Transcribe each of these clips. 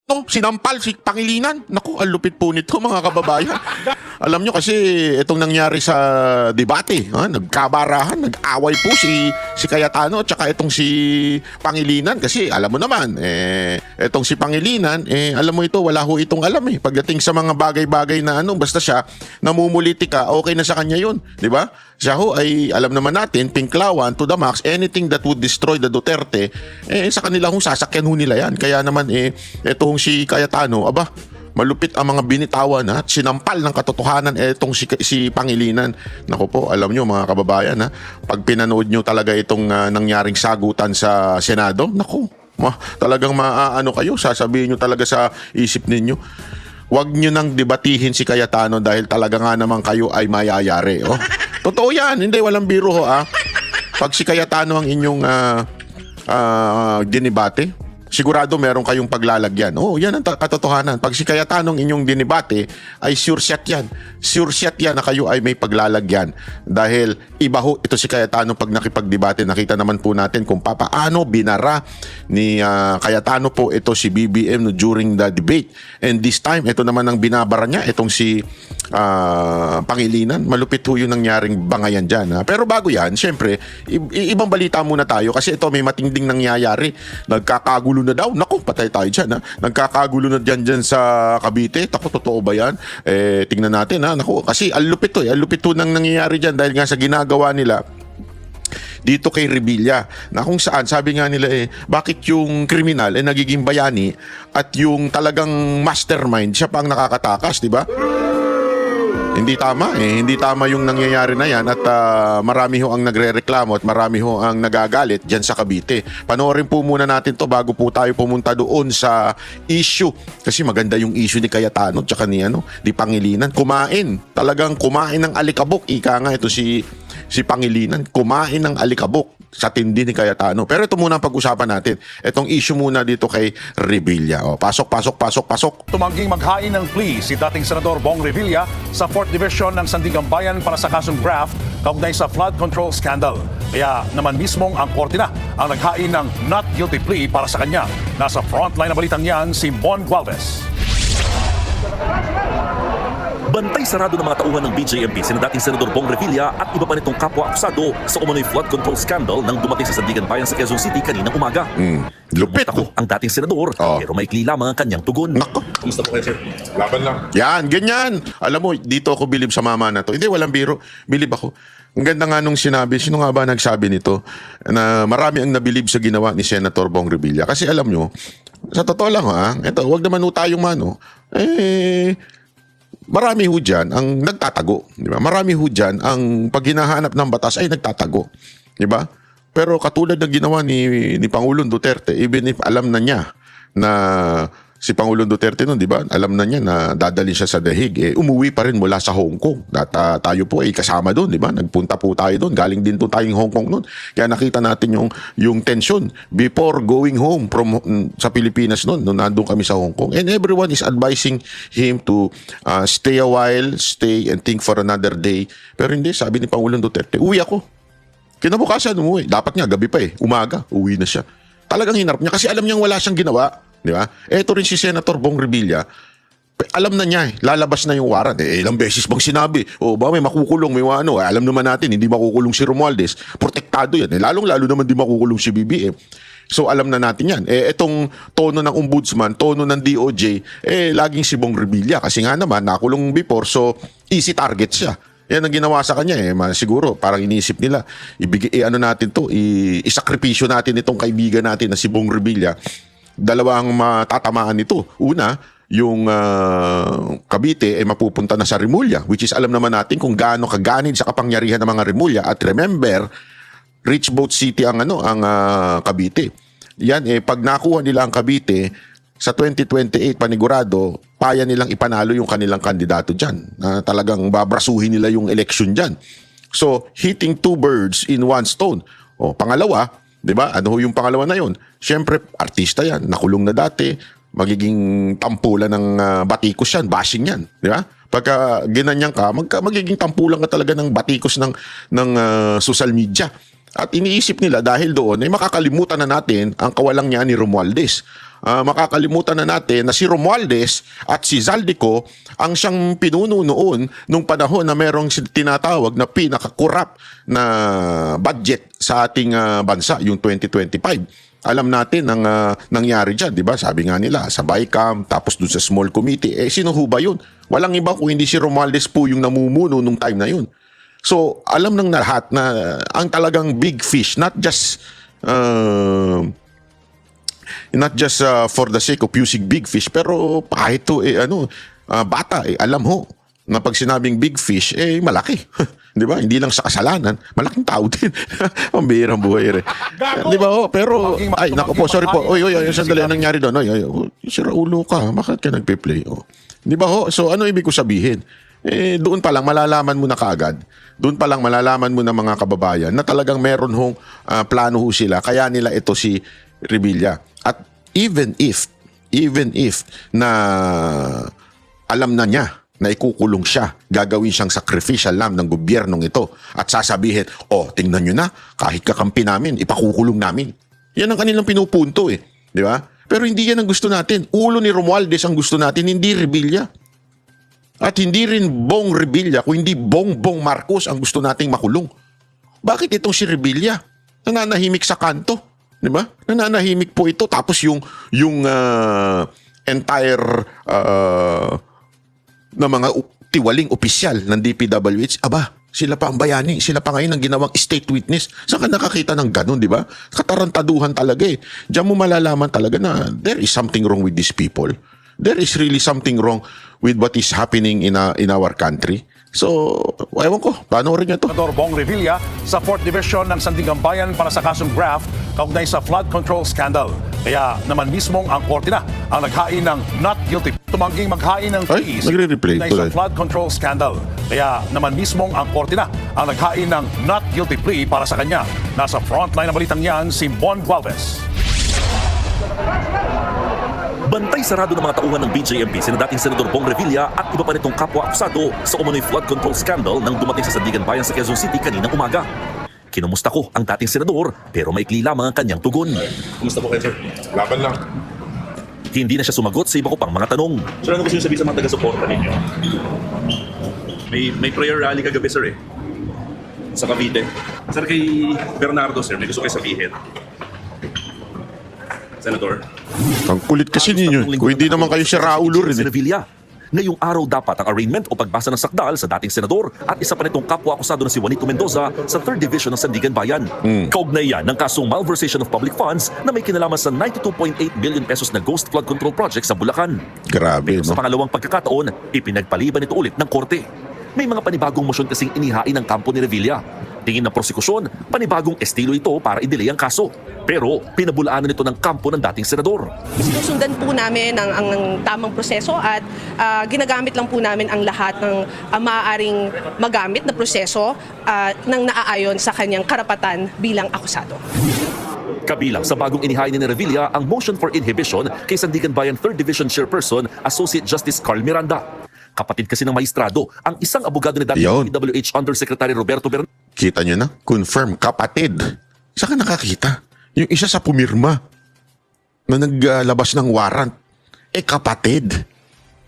No, sinampal si Pangilinan. Naku, ang lupit po nito mga kababayan. Alam nyo kasi itong nangyari sa debate, nagkabarahan, nag-away po si Cayetano at saka itong si Pangilinan kasi alam mo naman, itong si Pangilinan, alam mo ito, wala ho itong alam pagdating sa mga bagay-bagay na basta siya namumulitika, okay na sa kanya yun, di ba? Siya ho ay alam naman natin, pinklawan to the max, anything that would destroy the Duterte, sa kanila hong sasakyan ho nila yan. Kaya naman itong si Cayetano, aba, malupit ang mga binitawan at sinampal ng katotohanan itong si Pangilinan. Naku po, alam nyo mga kababayan, pag pinanood nyo talaga itong nangyaring sagutan sa Senado, naku, talagang maaano kayo, sasabihin nyo talaga sa isip ninyo. Huwag nyo nang debatihin si Cayetano dahil talaga nga naman kayo ay mayayari. Totoo yan, hindi, walang biro ho. Pag si Cayetano ang inyong dinibate, sigurado meron kayong paglalagyan. Yan ang katotohanan. Pag si Cayetano ang inyong dinibate, ay sure shot yan. Sure shot yan na kayo ay may paglalagyan. Dahil iba ho, ito si Cayetano pag nakipagdebate, nakita naman po natin kung paano binara ni Cayetano po ito si BBM during the debate. And this time, ito naman ang binabara niya, itong si Pangilinan. Malupit ho yung nangyaring bangayan dyan. Pero bago yan, syempre, ibang balita muna tayo kasi ito may matinding nangyayari. Nagkakagulo na daw. Naku, patay tayo dyan. Nagkakagulo na dyan sa Cavite. Naku, totoo ba yan? Tingnan natin. Naku, kasi alupit to. Alupit to nang nangyayari dyan dahil nga sa ginagawa nila dito kay Revilla, na kung saan sabi nga nila bakit yung kriminal nagiging bayani at yung talagang mastermind siya pang nakakatakas, di ba? Hindi tama hindi tama yung nangyayari na yan at marami ho ang nagrereklamo at marami ho ang nagagalit dyan sa Cavite. Panoorin po muna natin to bago po tayo pumunta doon sa issue kasi maganda yung issue ni Cayetano tsaka ni Pangilinan. Talagang kumain ng alikabok, ika nga ito si Pangilinan, kumain ng alikabok sa tindi ni Cayetano. Pero ito muna ang pag-usapan natin. Itong issue muna dito kay Revilla. Pasok. Tumangging maghain ng plea si dating Senador Bong Revilla sa 4th Division ng Sandigan Bayan para sa kasong graft kaugnay sa flood control scandal. Kaya naman mismong ang korte na ang naghain ng not guilty plea para sa kanya. Nasa frontline na balitang yan si Bon Gualvez. Bantay sarado ng mga tauhan ng BJMP sina dating Senador Bong Revilla at iba pa nitong kapwa-akusado sa umano'y flood control scandal nang dumating sa Sandigan Bayan sa Quezon City kaninang umaga. Lupit ako ang dating senador pero maikli lamang ang kanyang tugon. Nako. Kumusta po kayo, sir? Laban lang. Yan, ganyan. Alam mo, dito ako bilib sa mama na to. Hindi, walang biro. Bilib ako. Ang ganda nga nung sinabi, sino nga ba nagsabi nito? Na marami ang nabilib sa ginawa ni Senator Bong Revilla. Kasi alam nyo, sa totoo lang ito, wag naman tayong marami ho dyan ang nagtatago. Di ba? Marami ho dyan ang pag hinahanap ng batas ay nagtatago. Di ba? Pero katulad ng ginawa ni Pangulong Duterte, even if alam na niya na si Pangulong Duterte noon, di ba? Alam na niya na dadalhin siya sa The Hague. Umuwi pa rin mula sa Hong Kong. Tayo po ay kasama doon, di ba? Nagpunta po tayo doon. Galing din po tayong Hong Kong noon. Kaya nakita natin yung tension before going home from sa Pilipinas noon nandun kami sa Hong Kong. And everyone is advising him to stay a while, stay and think for another day. Pero hindi, sabi ni Pangulong Duterte, uwi ako. Kinabukasan umuwi. Dapat nga, gabi pa umaga, uwi na siya. Talagang hinarap niya kasi alam niyang wala siyang ginawa. Di ba? Ito rin si Senator Bong Revilla, alam na niya lalabas na yung warrant. Ilang beses bang sinabi, ba may makukulong, may alam naman natin, hindi makukulong si Romualdez. Protektado yan. Lalong-lalo naman di makukulong si BBM. So alam na natin yan. Itong tono ng ombudsman, tono ng DOJ, laging si Bong Revilla. Kasi nga naman, nakulong before, so easy target siya. Yan ang ginawa sa kanya siguro parang iniisip nila natin to, isakripisyo natin itong kaibigan natin na si Bong Revilla. Dalawang matatamaan nito. Una, yung Cavite ay mapupunta na sa Remulla, which is alam naman natin kung gaano kaganid sa kapangyarihan ng mga Remulla. At remember, Rich Boat City ang Cavite. Yan pag nakuha nila ang Cavite sa 2028 panigurado, kaya nilang ipanalo yung kanilang kandidato diyan. Talagang babrasuhin nila yung election diyan. So, hitting two birds in one stone. Pangalawa, 'di ba? Ano yung pangalawa na yun? Siyempre, artista 'yan, nakulong na dati, magiging tampulan ng batikos 'yan, bashing 'yan, 'di ba? Pagka ginanyan ka, magiging tampulan ka talaga ng batikos ng social media. At iniisip nila dahil doon ay makakalimutan na natin ang kawalang niya ni Romualdez. makakalimutan na natin na si Romualdez at si Zaldico ang siyang pinuno noon nung panahon na merong tinatawag na pinaka-corrupt na budget sa ating bansa, yung 2025. Alam natin ang nangyari dyan, di ba? Sabi nga nila, sa BICAM, tapos dun sa small committee. Sino ho ba yun? Walang iba kung hindi si Romualdez po yung namumuno nung time na yun. So, alam ng lahat na ang talagang big fish, not just for the sake of using big fish, pero kahit to bata alam ho na pag sinabing big fish malaki. 'Di ba? Hindi lang sa kasalanan, malaking tao din. Ang bihirang buhay rin. 'Di ba? Pero ay nako po, sorry po. Oy, sandali, anong nangyari doon? Oy, sira ulo ka. Bakit ka nagpe-play? 'Di ba ho? So ano ibig ko sabihin? Doon pa lang malalaman mo na kaagad. Doon pa lang malalaman mo na mga kababayan na talagang meron hong plano ho sila. Kaya nila ito si Revilla. At even if na alam na niya na ikukulong siya, gagawin siyang sacrificial lamb ng gobyernong ito at sasabihin, tingnan nyo na, kahit kakampi namin, ipakukulong namin. Yan ang kanilang pinupunto Di ba? Pero hindi yan ang gusto natin. Ulo ni Romualdez ang gusto natin, hindi Revilla. At hindi rin Bong Revilla, kundi Bongbong Marcos ang gusto nating makulong. Bakit itong si Revilla? Nananahimik sa kanto. Di ba? Nananahimik po ito. Tapos yung entire na mga tiwaling opisyal ng DPWH, sila pa ang bayani. Sila pa ngayon ang ginawang state witness. Saan ka nakakita ng ganun, di ba? Katarantaduhan talaga Diyan mo malalaman talaga na there is something wrong with these people. There is really something wrong with what is happening in our country. So, ewan ko, panoorin niya to. Senador Bong Revilla sa 4th Division ng Sandigan Bayan para sa kasong graft kaugnay sa flood control scandal. Kaya naman mismong ang korte na ang naghain ng not guilty. Tumangging maghain ng fees nagre-replay kaugnay sa flood control scandal. Kaya naman mismong ang korte na ang naghain ng not guilty plea para sa kanya. Nasa frontline ng balitang yan si Bon Gualvez. Bantay sarado ng mga tauhan ng BJMP sina dating Senador Bong Revilla at iba pa nitong kapwa-akusado sa umano'y flood control scandal nang dumating sa Sandigan Bayan sa Quezon City kaninang umaga. Kinumusta ko ang dating senador pero maikli lamang ang kanyang tugon. Kumusta po kayo, sir? Laban lang. Hindi na siya sumagot sa iba ko pang mga tanong. Sir, ano gusto niyo sabihin sa mga taga-suporta ninyo? May prayer rally kagabi, sir, sa Cavite. Sir, kay Bernardo, sir, may gusto kayo sabihin. Senador. Ang kulit kasi ninyo. Kung hindi naman kayo si Raulo rin Si Revilla. Ngayong araw dapat ang arraignment o pagbasa ng sakdal sa dating senador at isa pa nitong kapwa-akusado na si Juanito Mendoza sa 3rd Division ng Sandigan Bayan. Kaugnay yan ng kasong malversation of public funds na may kinalaman sa 92.8 billion pesos na ghost flood control project sa Bulacan. Grabe, Pero no? sa pangalawang pagkakataon, ipinagpaliban ito ulit ng korte. May mga panibagong motion kasing inihain ng kampo ni Revilla. Tingin ng prosekusyon, panibagong estilo ito para i-delay ang kaso. Pero pinabulaanan ito ng kampo ng dating senador. Sinusundan po namin ang tamang proseso at ginagamit lang po namin ang lahat ng maaaring magamit na proseso nang naaayon sa kanyang karapatan bilang akusado. Kabilang sa bagong inihain ni Revilla ang motion for inhibition kay Sandigan Bayan 3rd Division Chairperson Associate Justice Carl Miranda. Kapatid kasi ng maestrado, ang isang abogado ni dating DPWH Undersecretary Roberto Bernal. Kita nyo na? Confirm, kapatid. Saan ka nakakita? Yung isa sa pumirma na naglabas ng warrant, kapatid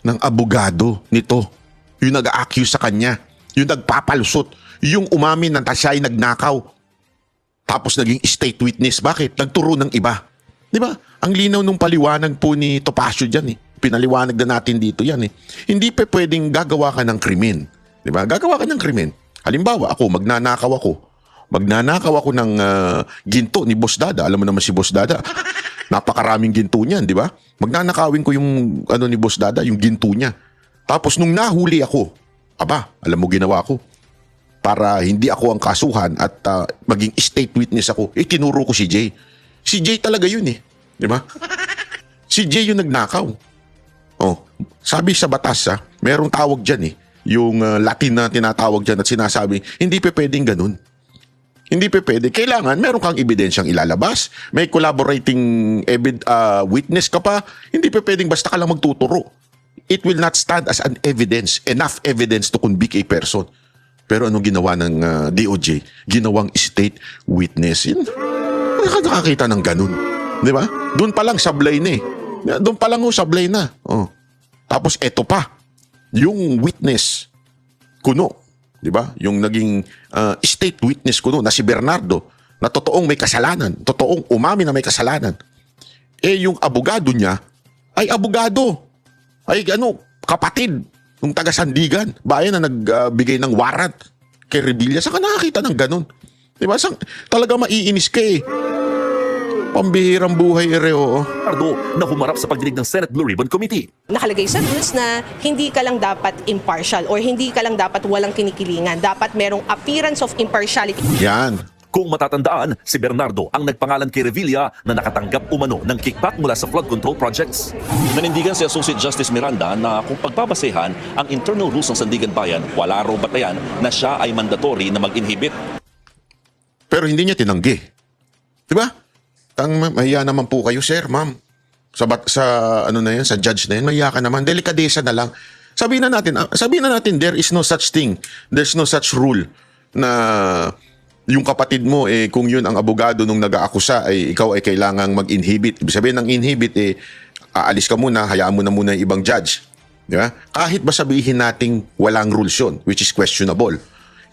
ng abogado nito. Yung nag-accuse sa kanya. Yung nagpapalusot. Yung umamin na siya ay nagnakaw. Tapos naging state witness. Bakit? Nagturo ng iba. Di ba? Ang linaw nung paliwanag po ni Topacio dyan Pinaliwanag na natin dito yan Hindi pa pwedeng gagawa ka ng krimen. Di ba? Gagawa ka ng krimen. Halimbawa, magnanakaw ako ng ginto ni Boss Dada. Alam mo naman si Boss Dada. Napakaraming ginto niyan, di ba? Magnanakawin ko yung ni Boss Dada, yung ginto niya. Tapos nung nahuli ako, alam mo ginawa ko? Para hindi ako ang kasuhan at maging state witness ako, tinuro ko si Jay. Si Jay talaga yun Di ba? Si Jay yung nagnakaw. Sabi sa batas merong tawag dyan yung Latin na tinatawag dyan at sinasabi, hindi pa pwedeng ganun. Hindi pa pwede. Kailangan meron kang ebidensyang ilalabas. May collaborating witness ka pa. Hindi pa pwedeng basta ka lang magtuturo. It will not stand as an evidence, enough evidence to convict a person. Pero anong ginawa ng DOJ? Ginawang state witness. Nakakita ng ganun. Di ba? Doon pa lang sablay Doon pa lang sablay na. Oh. Tapos eto pa, yung witness kuno, di ba? Yung naging state witness kuno na si Bernardo, na totoong may kasalanan, totoong umamin na may kasalanan. Yung abogado niya ay abogado. Ay kapatid ng taga Sandigan, bayan na nagbigay ng warrant kay Revilla. Saan ka nakakita ng ganun? Di ba? Talaga maiinis ka eh. Pambihirang buhay oo. Bernardo na humarap sa pagdinig ng Senate Blue Ribbon Committee. Nakalagay sa rules na hindi ka lang dapat impartial or hindi ka lang dapat walang kinikilingan. Dapat merong appearance of impartiality. Yan. Kung matatandaan, si Bernardo ang nagpangalan kay Revilla na nakatanggap umano ng kickback mula sa flood control projects. Nanindigan si Associate Justice Miranda na kung pagbabasehan ang internal rules ng Sandigan Bayan, wala raw batayan na siya ay mandatory na mag-inhibit. Pero hindi niya tinanggi. Di ba? Mahiya naman po kayo, sir, ma'am. Sa sa judge na yan, mahiya ka naman. Delikadesa na lang. Sabihin na natin, there is no such thing. There's no such rule na yung kapatid mo, kung yun ang abogado nung nag-aakusa, ikaw ay kailangang mag-inhibit. Ibig sabihin ng inhibit, aalis ka muna, hayaan mo na muna yung ibang judge. Di ba? Kahit ba sabihin nating walang rules yun, which is questionable,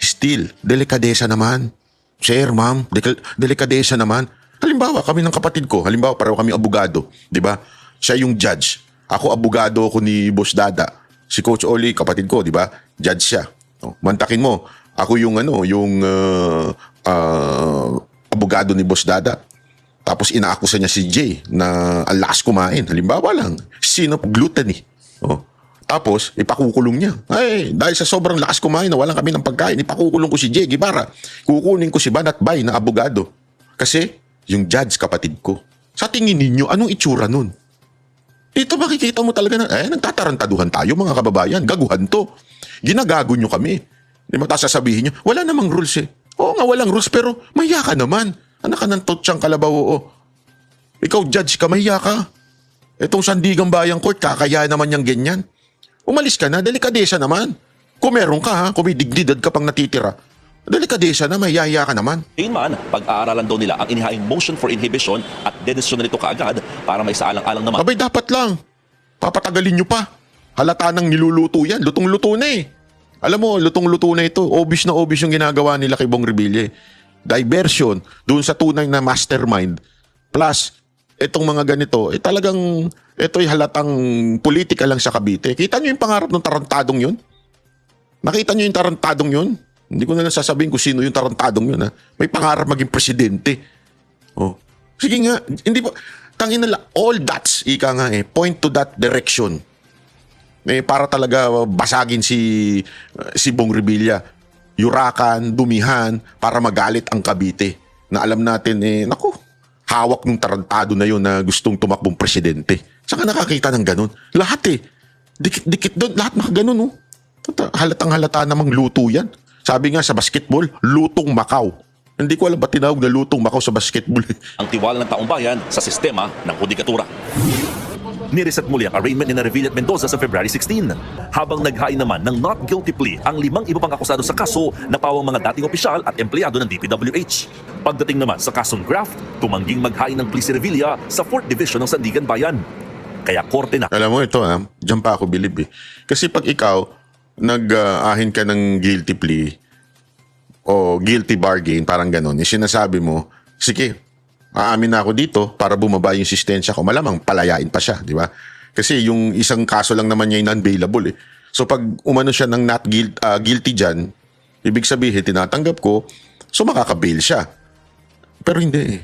still, delikadesa naman. Sir, ma'am, delikadesa naman. Halimbawa, kami ng kapatid ko, pareho kami abogado, di ba? Siya yung judge. Ako, abogado ko ni Boss Dada. Si Coach Oli, kapatid ko, di ba? Judge siya. Mantakin mo, ako yung abogado ni Boss Dada. Tapos inaakusa niya si Jay na ang lakas kumain. Halimbawa lang, sin of gluttony. Tapos, ipakukulong niya. Dahil sa sobrang lakas kumain na walang kami ng pagkain, ipakukulong ko si Jay Guevara. Kukunin ko si Banat Bay na abogado. Kasi, yung judge kapatid ko. Sa tingin ninyo, anong itsura nun? Ito makikita mo talaga na, nagtatarantaduhan tayo mga kababayan. Gaguhan to. Ginagago nyo kami. Di ba sasabihin nyo, wala namang rules eh. Oo nga, walang rules, pero mahiya ka naman. Anak ka ng totsang kalabaw, oo. Ikaw judge ka, mahiya ka. Itong Sandigan Bayan Court, kakaya naman yung ganyan. Umalis ka na, delikadesa naman. Kung meron ka kung may dignidad ka pang natitira, delikadesa na, mahiya ka naman. Gayunman, pag-aaralan daw nila ang inihaing motion for inhibition at dedesisyon nito kaagad para may saalang-alang naman. Abay, dapat lang. Papatagalin nyo pa. Halata nang niluluto yan. Lutong-luto na eh. Alam mo, lutong-luto na ito. Obvious na obvious yung ginagawa nila kay Bong Revilla. Diversion doon sa tunay na mastermind. Plus, itong mga ganito, talagang ito'y halatang politika lang sa Cavite. Kita nyo yung pangarap ng tarantadong yun? Nakita nyo yung tarantadong yun? Hindi ko na lang sasabihin kung sino yung tarantadong yun. May pangarap maging presidente. Sige nga, hindi po. Tangina lang, all dots, ika nga point to that direction. Para talaga basagin si Bong Revilla. Yurakan, dumihan, para magalit ang Cavite. Na alam natin, naku, hawak ng tarantado na yun na gustong tumakbong presidente. Saan ka nakakita ng ganun? Lahat Dikit doon, lahat nakaganon. Halatang halata namang luto yan. Sabi nga sa basketball, lutong Macau. Hindi ko alam ba tinawag na lutong Macau sa basketball. Ang tiwala ng taong bayan sa sistema ng hudikatura. Nireset muli ang arraignment ni Revilla at Mendoza sa February 16. Habang naghain naman ng not guilty plea ang 5 iba pang akusado sa kaso na pawang mga dating opisyal at empleyado ng DPWH. Pagdating naman sa kasong graft, tumangging maghain ng plea si Revilla sa 4th Division ng Sandigan Bayan. Kaya korte na. Alam mo ito, diyan pa ako bilib Kasi pag ikaw, nag-ahin ka ng guilty plea o guilty bargain, parang ganun, sinasabi mo, sige, aamin na ako dito para bumaba yung sistensya ko. Malamang palayain pa siya, di ba? Kasi yung isang kaso lang naman niya yung non-bailable So pag umano siya ng not guilty dyan, ibig sabihin, tinatanggap ko, so makaka-bail siya. Pero hindi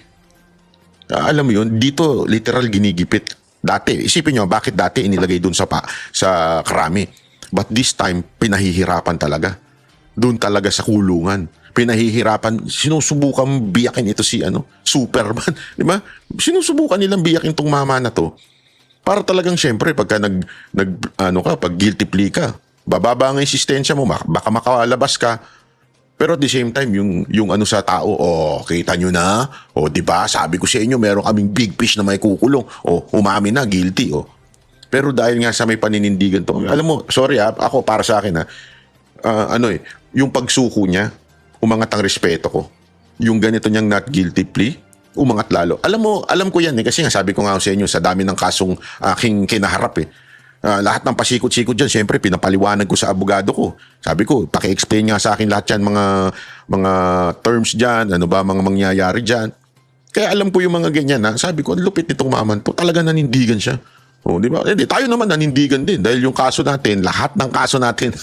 alam mo yun, dito literal ginigipit. Dati, isipin nyo, bakit dati inilagay dun sa Krami? But this time, pinahihirapan talaga. Doon talaga sa kulungan. Pinahihirapan, sinusubukan biyakin ito si Superman. Di ba? Sinusubukan nilang biyakin tong mama na to. Para talagang syempre, pagka pag guilty plea ka, bababa ang insistensya mo, baka makalabas ka. Pero at the same time, yung sa tao, kita nyo na, di ba, sabi ko sa inyo, meron kaming big fish na may kukulong, umamin na, guilty, Pero dahil nga sa may paninindigan to, alam mo, sorry ako para sa akin yung pagsuko niya, umangat ang respeto ko. Yung ganito niyang not guilty plea, umangat lalo. Alam ko yan kasi nga sabi ko nga sa inyo sa dami ng kasong aking kinaharap lahat ng pasikot-sikot dyan, syempre pinapaliwanag ko sa abogado ko. Sabi ko, paki-explain nga sa akin lahat yan, mga terms dyan, ano ba mga mangyayari dyan. Kaya alam ko yung mga ganyan sabi ko, lupit nitong maman to, talaga nanindigan siya. Oh, di ba? Hindi, tayo naman nanindigan din dahil yung kaso natin, lahat ng kaso natin,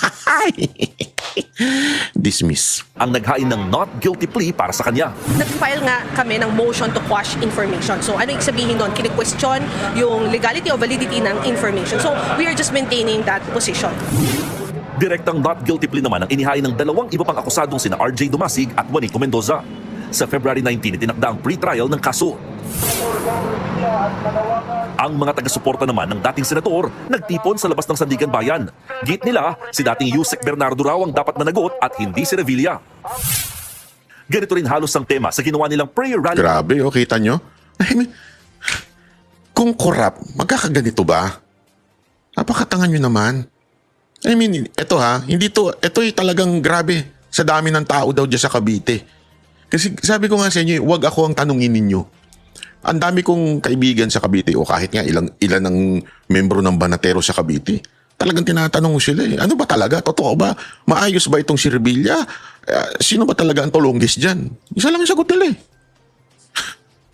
dismiss. Ang naghain ng not guilty plea para sa kanya. Nag-file nga kami ng motion to quash information. So ano ibig sabihin doon? Kini-question yung legality o validity ng information. So we are just maintaining that position. Direktang not guilty plea naman ang inihain ng dalawang iba pang akusadong sina RJ Dumasig at Juanito Mendoza. Sa February 19, itinakda ang pre-trial ng kaso. Ang mga taga-suporta naman ng dating senador nagtipon sa labas ng Sandigan Bayan. Git nila, si dating Yusek Bernardo raw ang dapat managot at hindi si Revilla. Ganito rin halos ang tema sa ginawa nilang prayer rally. Grabe, kita nyo? I mean, kung korap, magkakaganito ba? Napakatangan nyo naman. I mean, ito talagang grabe sa dami ng tao daw dyan sa Cavite. Kasi sabi ko nga sa inyo, wag ako ang tanungin ninyo. Ang dami kong kaibigan sa Cavite o kahit nga ilan ang membro ng Banatero sa Cavite. Talagang tinatanong sila ano ba talaga? Totoo ba? Maayos ba itong si Revilla? Sino ba talaga ang tolongis dyan? Isa lang yung sagot nila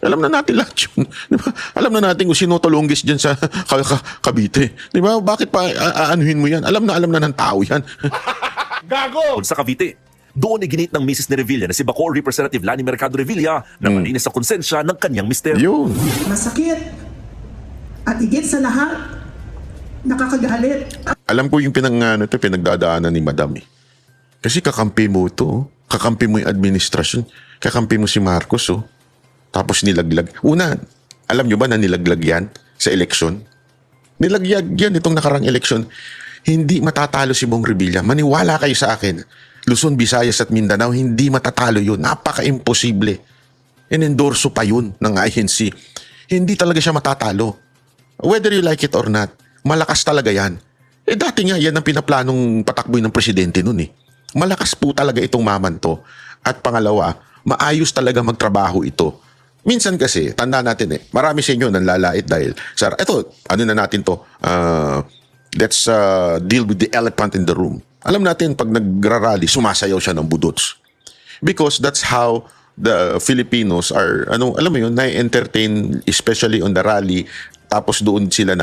Alam na natin lahat yun. Diba? Alam na natin kung sino tolongis dyan sa Cavite. Diba? Bakit pa aanuhin mo yan? Alam na ng tao yan. Gago! Sa Cavite. Doon iginit ng Mrs. ni Revilla na si Bacoor Representative Lani Mercado Revilla na malinis sa konsensya ng kanyang mister. Yun. Masakit. At higit sa lahat, nakakagalit. Alam ko yung pinagdadaanan ni Madam Kasi kakampi mo ito. Kakampi mo yung administrasyon. Kakampi mo si Marcos Tapos nilaglag. Una, alam nyo ba na nilaglag yan sa eleksyon? Nilaglag yan itong nakarang eleksyon. Hindi matatalo si Bong Revilla. Maniwala kayo sa akin. Luzon, Visayas at Mindanao, hindi matatalo yun. Napaka-imposible. Inendorso pa yun ng INC. Hindi talaga siya matatalo. Whether you like it or not, malakas talaga yan. Dati nga yan ang pinaplanong patakboy ng presidente nun Malakas po talaga itong maman to. At pangalawa, maayos talaga magtrabaho ito. Minsan kasi, tanda natin marami sa inyo nanlalait dahil, sir, eto, let's deal with the elephant in the room. Alam natin, pag nagrarally, sumasayaw siya ng budots. Because that's how the Filipinos are, alam mo yun, na-entertain, especially on the rally, tapos doon sila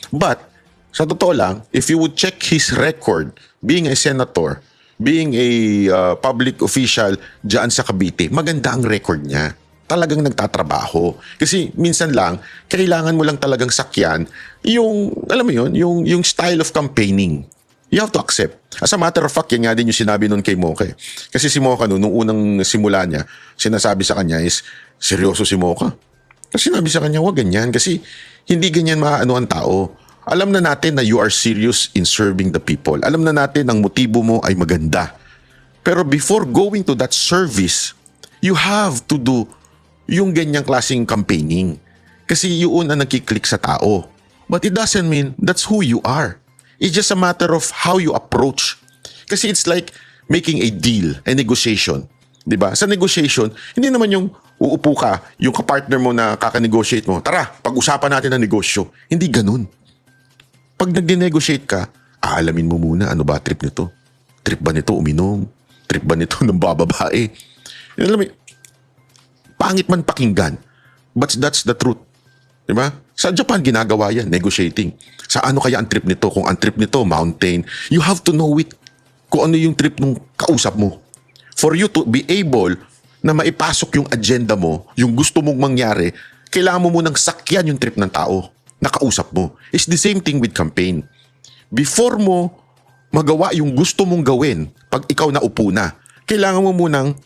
But, sa totoo lang, if you would check his record, being a senator, being a public official dyan sa Cavite, maganda ang record niya. Talagang nagtatrabaho. Kasi minsan lang, kailangan mo lang talagang sakyan yung, alam mo yun, yung style of campaigning. You have to accept. As a matter of fact, yan nga din yung sinabi nun kay Mocha. Kasi si Mocha nung unang simula niya, sinasabi sa kanya is, seryoso si Mocha. Kasi sinabi sa kanya, wag ganyan. Kasi hindi ganyan maano ang tao. Alam na natin na you are serious in serving the people. Alam na natin ang motibo mo ay maganda. Pero before going to that service, you have to do yung ganyang klaseng campaigning. Kasi yun ang nagkiklik sa tao. But it doesn't mean that's who you are. It's just a matter of how you approach. Kasi it's like making a deal, a negotiation. Diba? Sa negotiation, hindi naman yung uupo ka, yung kapartner mo na kaka-negotiate mo, tara, pag-usapan natin ang negosyo. Hindi ganun. Pag nag-negotiate ka, aalamin mo muna ano ba trip nito. Trip ba nito uminom? Trip ba nito ng bababae? Alam mo, pangit man pakinggan, but that's the truth. Diba? Sa Japan, ginagawa yan, negotiating. Sa ano kaya ang trip nito? Kung ang trip nito, mountain, you have to know it. Kung ano yung trip ng kausap mo. For you to be able na maipasok yung agenda mo, yung gusto mong mangyari, kailangan mo munang sakyan yung trip ng tao na kausap mo. It's the same thing with campaign. Before mo magawa yung gusto mong gawin, pag ikaw na upo na, kailangan mo munang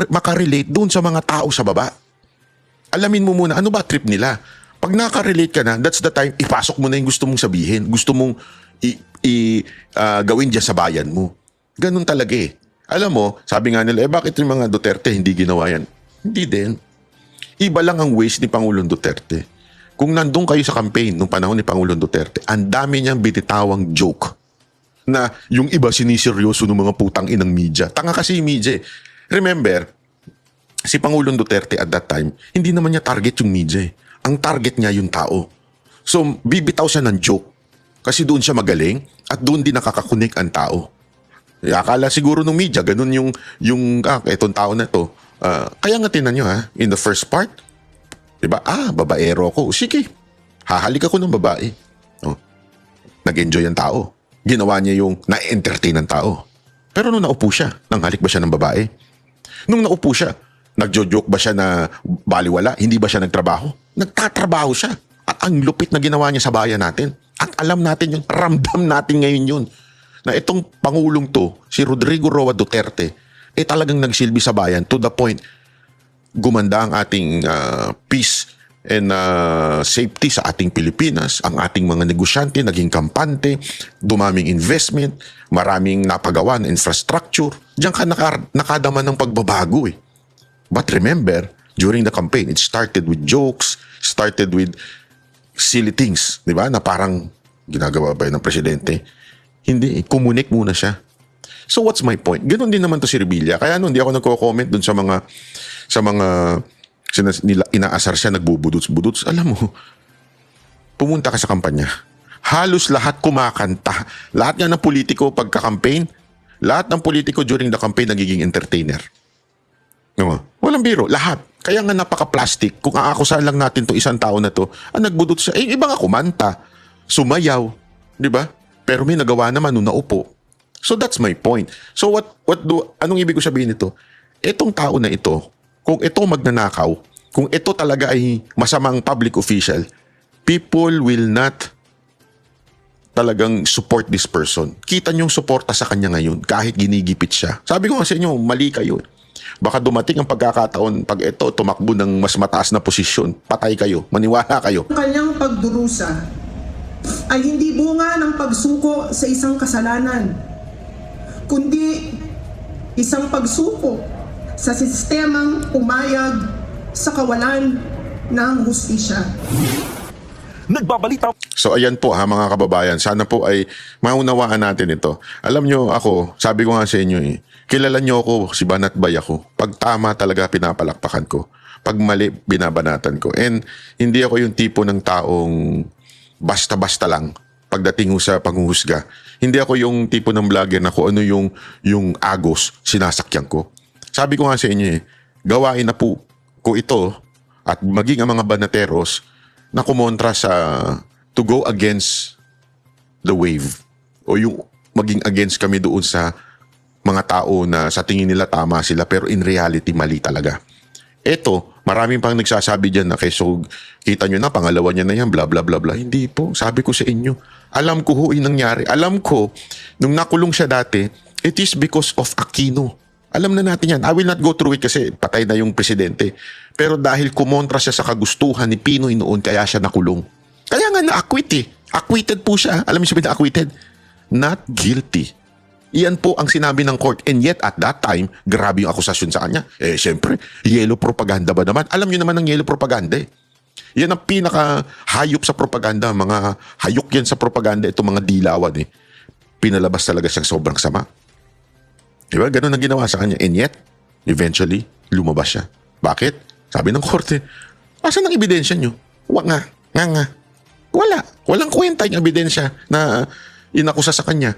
makarelate doon sa mga tao sa baba. Alamin mo muna, ano ba trip nila? Pag nakarelate ka na, that's the time, ipasok mo na yung gusto mong sabihin. Gusto mong gawin dyan sa bayan mo. Ganun talaga Alam mo, sabi nga nila, bakit yung mga Duterte hindi ginawa yan? Hindi din. Iba lang ang ways ni Pangulong Duterte. Kung nandun kayo sa campaign nung panahon ni Pangulong Duterte, ang dami niyang binitawang joke na yung iba siniseryoso ng mga putang inang media. Tanga kasi yung media. Remember, si Pangulong Duterte at that time, hindi naman niya target yung media eh. Ang target niya yung tao. So, bibitaw siya ng joke. Kasi doon siya magaling at doon din nakakakunik ang tao. Akala siguro ng media, ganun yung etong tao na to. Kaya nga tinan nyo in the first part, diba? Babaero ko. Sige, hahalik ako ng babae. Oh, nag-enjoy ang tao. Ginawa niya yung na-entertain ng tao. Pero nung naupo siya, nanghalik ba siya ng babae? Nung naupo siya, nagjo-joke ba siya na baliwala? Hindi ba siya nagtrabaho? Nagtatrabaho siya. At ang lupit na ginawa niya sa bayan natin. At alam natin yun, ramdam natin ngayon yun. Na itong Pangulong to, si Rodrigo Roa Duterte, talagang nagsilbi sa bayan to the point, gumanda ang ating peace and safety sa ating Pilipinas. Ang ating mga negosyante naging kampante, dumaming investment, maraming napagawa na infrastructure. Diyan ka nakadama ng pagbabago eh. But remember, during the campaign, it started with jokes, started with silly things, di ba? Na parang ginagawa ba yun ng presidente? Hindi, kumunik muna siya. So what's my point? Ganon din naman to si Revilla. Kaya hindi ako nagko-comment dun sa mga inaasar siya, nagbubudots-budots. Alam mo, pumunta ka sa kampanya. Halos lahat kumakanta. Lahat nga ng politiko pagka-campaign, lahat ng politiko during the campaign nagiging entertainer. No? Walang biro, lahat. Kaya nga napaka-plastic. Kung aakusahan lang natin to isang tao na to, nagbudot siya. Iba nga kumanta, sumayaw, di ba? Pero may nagawa naman nung naupo. So that's my point. So anong ibig ko sabihin nito? Itong tao na ito, kung ito magnanakaw, kung ito talaga ay masamang public official, people will not talagang support this person. Kita niyong suporta sa kanya ngayon kahit ginigipit siya. Sabi ko nga sa inyo, mali kayo. Baka dumating ang pagkakataon pag ito tumakbo ng mas mataas na posisyon, patay kayo, maniwala kayo. Ang kanyang pagdurusa ay hindi bunga ng pagsuko sa isang kasalanan, kundi isang pagsuko sa sistemang umayag sa kawalan ng hustisya. Nagbabalita. So ayan po mga kababayan, sana po ay maunawaan natin ito. Alam nyo ako, sabi ko nga sa inyo kilala nyo ako, si Banat Bay ako. Pag tama talaga pinapalakpakan ko. Pag mali, binabanatan ko. And hindi ako yung tipo ng taong basta-basta lang pagdating sa panghuhusga. Hindi ako yung tipo ng vlogger na kung ano yung agos sinasakyan ko. Sabi ko nga sa inyo gawain na po ko ito at maging ang mga banateros na kumontra sa to go against the wave o yung maging against kami doon sa mga tao na sa tingin nila tama sila pero in reality mali talaga. Eto, maraming pang nagsasabi dyan na so kita nyo na, pangalawa niya na yan, bla bla bla bla. Hindi po, sabi ko sa inyo, alam ko yung nangyari. Alam ko, nung nakulong siya dati, it is because of Aquino. Alam na natin yan. I will not go through it kasi patay na yung presidente. Pero dahil kumontra siya sa kagustuhan ni Pinoy noon, kaya siya nakulong. Kaya nga na-acquit Acquitted po siya. Alam mo sabihin na acquitted? Not guilty. Iyan po ang sinabi ng court. And yet, at that time, grabe yung akusasyon sa kanya. Siyempre, yellow propaganda ba naman? Alam nyo naman ang yellow propaganda Yan ang pinaka-hayop sa propaganda. Mga hayok yan sa propaganda. Ito mga dilawan Pinalabas talaga siyang sobrang sama. Diba? Ganun ang ginawa sa kanya. And yet, eventually, lumabas siya. Bakit? Sabi ng korte, asan ang ebidensya nyo? Nga. Wala. Walang kwenta yung ebidensya na inakusa sa kanya.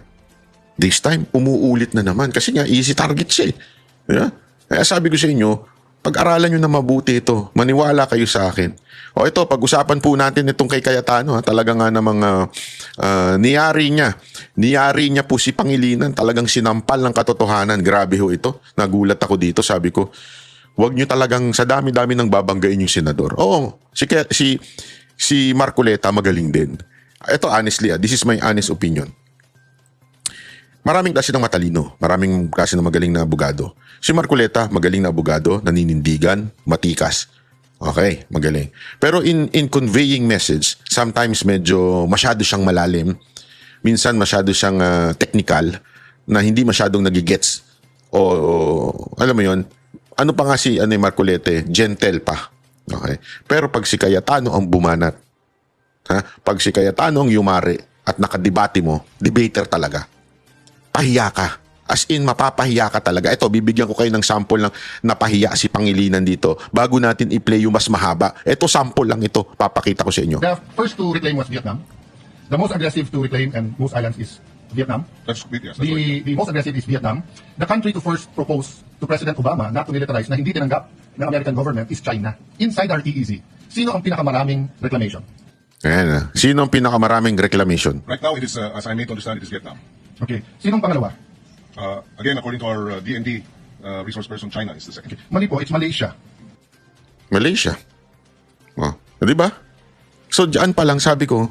This time, umuulit na naman. Kasi nga, easy target siya Diba? Kaya sabi ko sa inyo, pag-aralan nyo na mabuti ito. Maniwala kayo sa akin. O ito, pag-usapan po natin itong kay Cayetano. Talaga nga namang niyari niya po si Pangilinan. Talagang sinampal ng katotohanan. Grabe ho ito. Nagulat ako dito. Sabi ko, wag nyo talagang sa dami-dami nang babanggain yung senador. Oo, si Marcoleta magaling din. Ito honestly, this is my honest opinion. Maraming klase ng matalino, maraming klase ng magaling na abogado. Si Marcoleta, magaling na abogado, naninindigan, matikas. Okay, magaling. Pero in conveying message, sometimes medyo masyado siyang malalim. Minsan masyado siyang technical na hindi masyadong nagigets. O alam mo yon, ano pa nga si Marcoleta, gentle pa. Okay. Pero pag si Cayetano ang bumanat, pag si Cayetano ang yumari at nakadebate mo, debater talaga. Pahiya ka. As in, mapapahiya ka talaga. Ito, bibigyan ko kayo ng sample ng napahiya si Pangilinan dito bago natin i-play yung mas mahaba. Ito, sample lang ito. Papakita ko sa inyo. The first to reclaim was Vietnam. The most aggressive to reclaim and most islands is Vietnam. That's yes, that's right. The most aggressive is Vietnam. The country to first propose to President Obama not to militarize na hindi tinanggap ng American government is China. Inside our EEZ, sino ang pinakamaraming reclamation? Ayan, sino ang pinakamaraming reclamation? Right now, it is, as I made to understand, it is Vietnam. Okay. Sinong pangalawa? Again, according to our DND resource person, China is the second. Mali po, it's Malaysia. Malaysia. Oh, di ba? So, diyan pa lang sabi ko,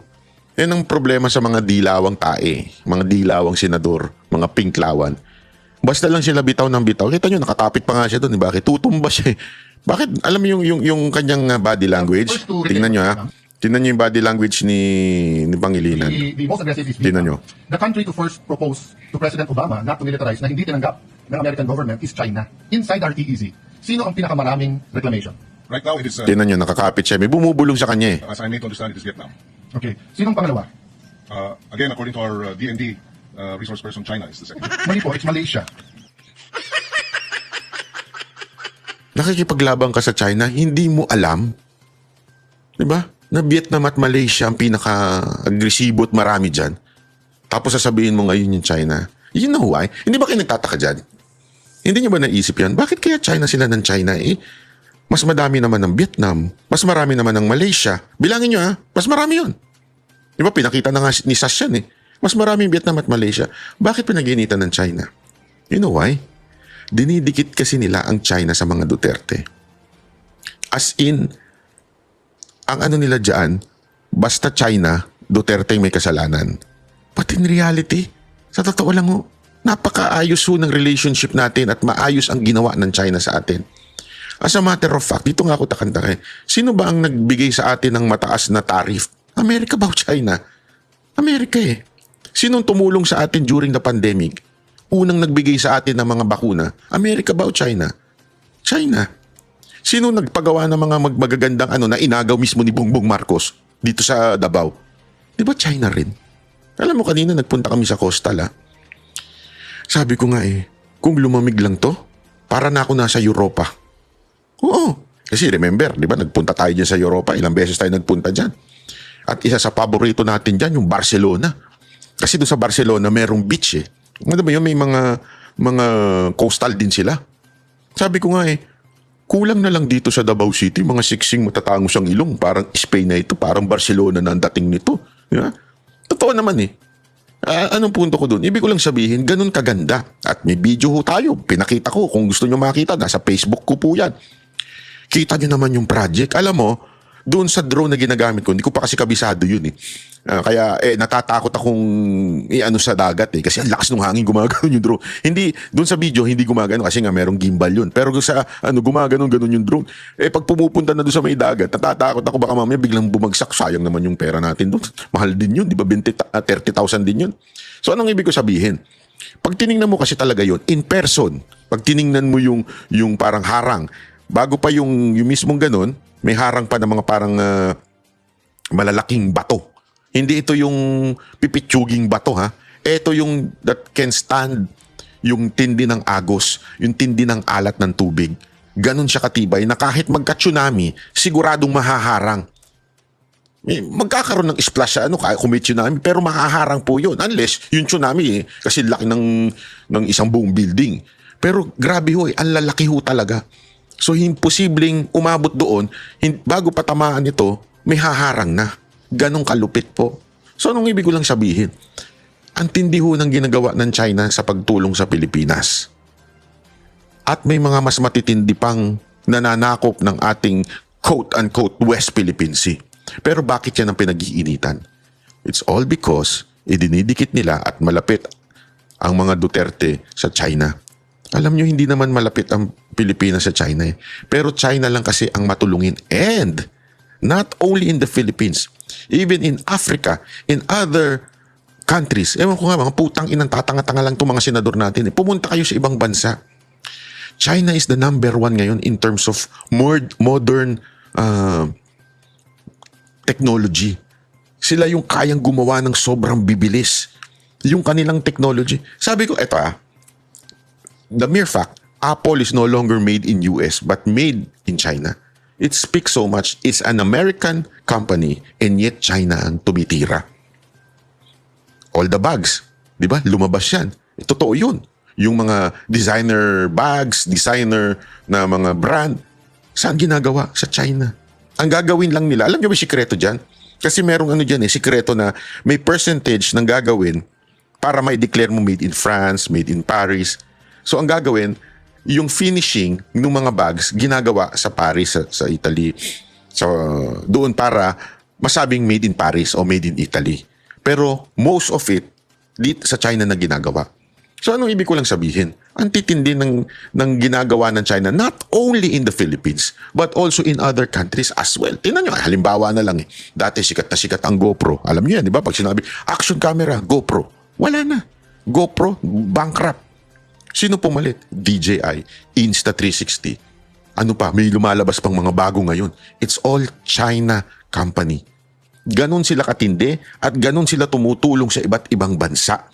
yan ang problema sa mga dilawang tae, mga dilawang senador, mga pinklawan. Basta lang sila bitaw ng bitaw. Kita nyo, nakatapit pa nga siya doon. Bakit? Tutumba siya. Bakit? Alam mo yung kanyang body language? Tingnan nyo ha. Tingnan nyo yung body language ni Pangilinan. The most aggressive is Tingnan Vietnam. nyo. The country to first propose to President Obama not to militarize na hindi tinanggap ng American government is China. Inside our EEZ, sino ang pinakamaraming reclamation? Right now, it is, Tingnan nyo, nakakapit siya. May bumubulong sa kanya eh. as I made to understand, it is Vietnam. Okay. Sinong pangalawa? Again, according to our DND resource person, China is the second. Mali po, it's Malaysia. Nakikipaglabang ka sa China, hindi mo alam. Di ba? Na Vietnam at Malaysia ang pinaka-agresibo at marami dyan. Tapos sasabihin mo ngayon yung China. You know why? Hindi ba kayo nagtataka dyan? Hindi nyo ba naisip yan? Bakit kaya China sila ng China eh? Mas madami naman ng Vietnam. Mas marami naman ng Malaysia. Bilangin nyo ha, mas marami yun. Di ba? Pinakita na nga ni Sas yan eh. Mas marami yung Vietnam at Malaysia. Bakit pinag-iinitan ng China? You know why? Dinidikit kasi nila ang China sa mga Duterte. As in, ang ano nila dyan, basta China, Duterte may kasalanan. But in reality, sa totoo lang ho, napakaayos ho ng relationship natin at maayos ang ginawa ng China sa atin. As a matter of fact, dito nga ako takantake, sino ba ang nagbigay sa atin ng mataas na tariff? Amerika ba o China? Amerika eh. Sinong tumulong sa atin during the pandemic? Unang nagbigay sa atin ng mga bakuna? Amerika ba o China? China. Sino nagpagawa ng mga magagandang na inagaw mismo ni Bongbong Marcos dito sa Davao? Di ba China rin? Alam mo, kanina nagpunta kami sa coastal Sabi ko nga kung lumamig lang to, para na ako nasa Europa. Oo. Kasi remember, di ba nagpunta tayo dyan sa Europa, ilang beses tayo nagpunta dyan. At isa sa paborito natin dyan, yung Barcelona. Kasi doon sa Barcelona, merong beach Ano ba yun? May mga coastal din sila. Sabi ko nga kulang na lang dito sa Davao City, mga siksing matatangos ang ilong. Parang Spain na ito, parang Barcelona na ang dating nito. Diba? Totoo naman anong punto ko doon? Ibig ko lang sabihin, ganun kaganda. At may video ho tayo. Pinakita ko. Kung gusto nyo makita, nasa Facebook ko po yan. Kita nyo naman yung project. Alam mo, doon sa drone na ginagamit ko, hindi ko pa kasi kabisado yun kaya natatakot akong sa dagat kasi ang lakas ng hangin, gumagano yung drone. Hindi, doon sa video, hindi gumagano kasi nga merong gimbal yun. Pero sa gumagano yung drone. Pag pumupunta na doon sa may dagat, natatakot ako baka mamaya biglang bumagsak. Sayang naman yung pera natin doon. Mahal din yun, di ba? 30,000 din yun. So anong ibig ko sabihin? Pag tiningnan mo kasi talaga yun, in person, pag tiningnan mo yung parang harang, bago pa yung mismong ganun, may harang pa ng mga parang malalaking bato. Hindi ito yung pipitsuging bato Ito yung that can stand yung tindi ng agos, yung tindi ng alat ng tubig. Ganon siya katibay na kahit magka-tsunami, siguradong mahaharang. Magkakaroon ng splash kung may tsunami, pero mahaharang po yun. Unless yung tsunami kasi laki ng isang buong building. Pero grabe ang lalaki talaga. So, imposibleng umabot doon, bago patamaan ito, may haharang na. Ganong kalupit po. So, anong ibig ko lang sabihin? Ang tindi ng ginagawa ng China sa pagtulong sa Pilipinas. At may mga mas matitindi pang nananakop ng ating quote-unquote West Philippine Sea. Pero bakit yan ang pinag-iinitan? It's all because idinidikit nila at malapit ang mga Duterte sa China. Alam nyo, hindi naman malapit ang Pilipinas sa China Pero China lang kasi ang matulungin. And not only in the Philippines, even in Africa, in other countries. Ewan ko nga, mga putang inang tatanga-tanga lang itong mga senador natin. Pumunta kayo sa ibang bansa. China is the number 1 ngayon in terms of modern technology. Sila yung kayang gumawa ng sobrang bibilis. Yung kanilang technology. Sabi ko, eto the mere fact Apple is no longer made in US but made in China, it speaks so much. It's an American company and yet China ang tumitira. All the bags, di ba? Lumabas yan. Totoo yun. Yung mga designer bags, designer na mga brand, saan ginagawa? Sa China. Ang gagawin lang nila, alam niyo ba yung sikreto dyan? Kasi merong ano dyan sikreto na may percentage ng gagawin para ma-declare mo made in France, made in Paris. So ang gagawin, yung finishing ng mga bags ginagawa sa Paris, sa Italy, doon para masabing made in Paris o made in Italy. Pero most of it dito sa China na ginagawa. So anong ibig ko lang sabihin? Ang titindi ng ginagawa ng China not only in the Philippines but also in other countries as well. Tingnan nyo, halimbawa na lang dati sikat na sikat ang GoPro. Alam niyo yan, di ba? Pag sinabi, action camera, GoPro. Wala na. GoPro, bankrupt. Sino pumalit? DJI, Insta360. Ano pa? May lumalabas pang mga bago ngayon. It's all China company. Ganon sila katindi at ganon sila tumutulong sa iba't ibang bansa.